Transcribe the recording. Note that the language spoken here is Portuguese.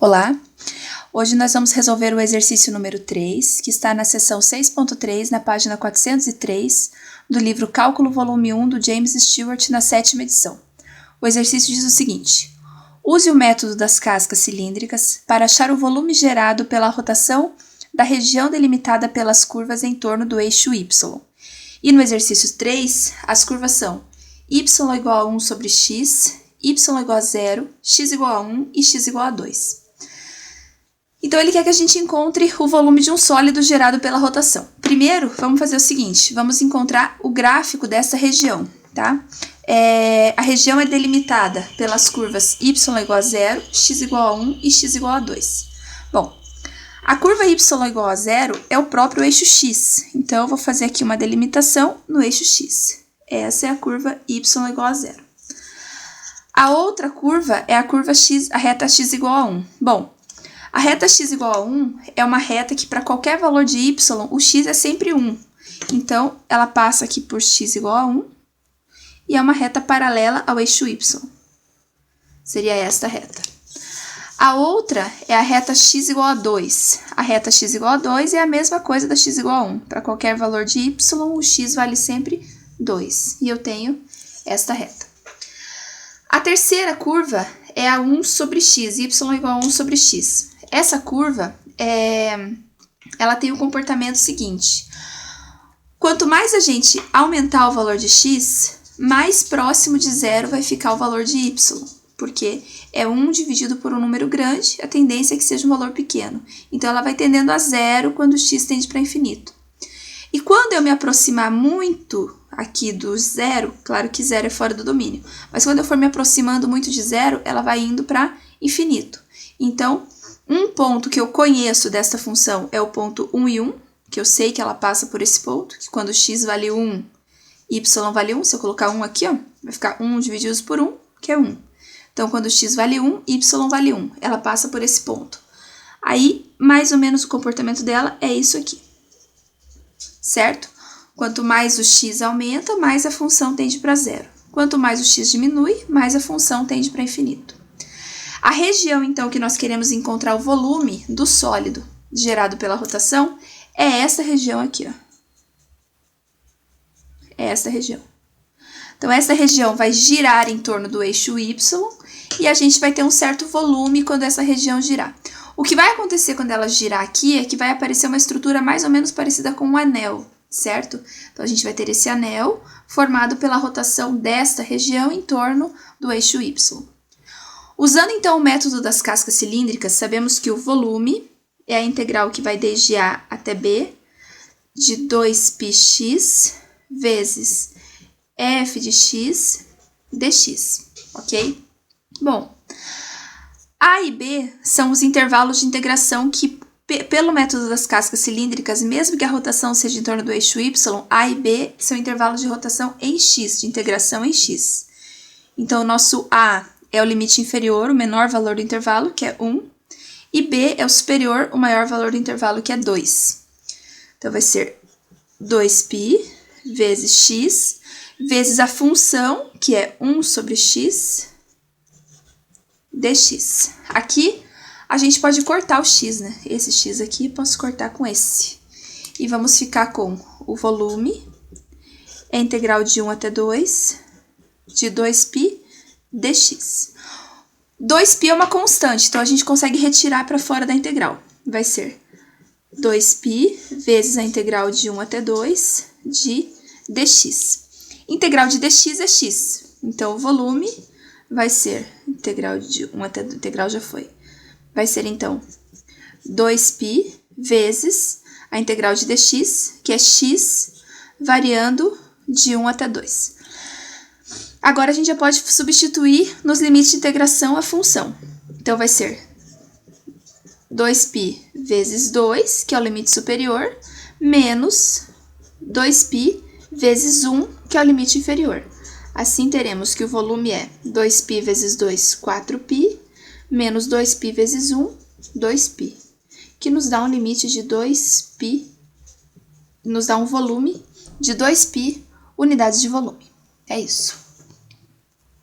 Olá! Hoje nós vamos resolver o exercício número 3, que está na seção 6.3, na página 403, do livro Cálculo Volume 1, do James Stewart, na 7ª edição. O exercício diz o seguinte: use o método das cascas cilíndricas para achar o volume gerado pela rotação da região delimitada pelas curvas em torno do eixo Y. E no exercício 3, as curvas são y igual a 1 sobre x, y igual a 0, x igual a 1 e x igual a 2. Então, ele quer que a gente encontre o volume de um sólido gerado pela rotação. Primeiro, vamos fazer o seguinte, vamos encontrar o gráfico dessa região, tá? A região é delimitada pelas curvas y igual a 0, x igual a 1 e x igual a 2. Bom, a curva y igual a 0 é o próprio eixo x, então eu vou fazer aqui uma delimitação no eixo x. Essa é a curva y igual a 0. A outra curva é a curva x, a reta x igual a 1. Bom, a reta x igual a 1 é uma reta que para qualquer valor de y, o x é sempre 1. Então, ela passa aqui por x igual a 1 e é uma reta paralela ao eixo y. Seria esta reta. A outra é a reta x igual a 2. A reta x igual a 2 é a mesma coisa da x igual a 1. Para qualquer valor de y, o x vale sempre 2. E eu tenho esta reta. A terceira curva é a 1 sobre x, y igual a 1 sobre x. Essa curva, ela tem o comportamento seguinte. Quanto mais a gente aumentar o valor de x, mais próximo de zero vai ficar o valor de y. Porque é 1 dividido por um número grande, a tendência é que seja um valor pequeno. Então, ela vai tendendo a zero quando o x tende para infinito. E quando eu me aproximar muito aqui do zero, claro que zero é fora do domínio, mas quando eu for me aproximando muito de zero, ela vai indo para infinito. Então, um ponto que eu conheço desta função é o ponto 1 e 1, que eu sei que ela passa por esse ponto, que quando x vale 1, y vale 1, se eu colocar 1 aqui, ó, vai ficar 1 dividido por 1, que é 1. Então, quando x vale 1, y vale 1, ela passa por esse ponto. Aí, mais ou menos o comportamento dela é isso aqui, certo? Quanto mais o x aumenta, mais a função tende para zero. Quanto mais o x diminui, mais a função tende para infinito. A região, então, que nós queremos encontrar o volume do sólido gerado pela rotação é essa região aqui, ó. É essa região. Então, essa região vai girar em torno do eixo y e a gente vai ter um certo volume quando essa região girar. O que vai acontecer quando ela girar aqui é que vai aparecer uma estrutura mais ou menos parecida com um anel, certo? Então, a gente vai ter esse anel formado pela rotação desta região em torno do eixo y. Usando, então, o método das cascas cilíndricas, sabemos que o volume é a integral que vai desde A até B de 2πx vezes f de x dx, ok? Bom, A e B são os intervalos de integração que, pelo método das cascas cilíndricas, mesmo que a rotação seja em torno do eixo y, A e B são intervalos de rotação em x, de integração em x. Então, o nosso A é o limite inferior, o menor valor do intervalo, que é 1, e B é o superior, o maior valor do intervalo, que é 2. Então, vai ser 2π vezes x, vezes a função, que é 1 sobre x, dx. Aqui, a gente pode cortar o x, né? Esse x aqui, posso cortar com esse. E vamos ficar com o volume, é a integral de 1 até 2, de 2π dx. 2π é uma constante, então a gente consegue retirar para fora da integral. Vai ser 2π vezes a integral de 1 até 2 de dx. Integral de dx é x, então o volume vai ser integral de 1 até integral já foi. Vai ser então 2π vezes a integral de dx, que é x variando de 1 até 2. Agora, a gente já pode substituir nos limites de integração a função. Então, vai ser 2π vezes 2, que é o limite superior, menos 2π vezes 1, que é o limite inferior. Assim, teremos que o volume é 2π vezes 2, 4π, menos 2π vezes 1, 2π, que nos dá um limite de 2π, nos dá um volume de 2π unidades de volume. É isso.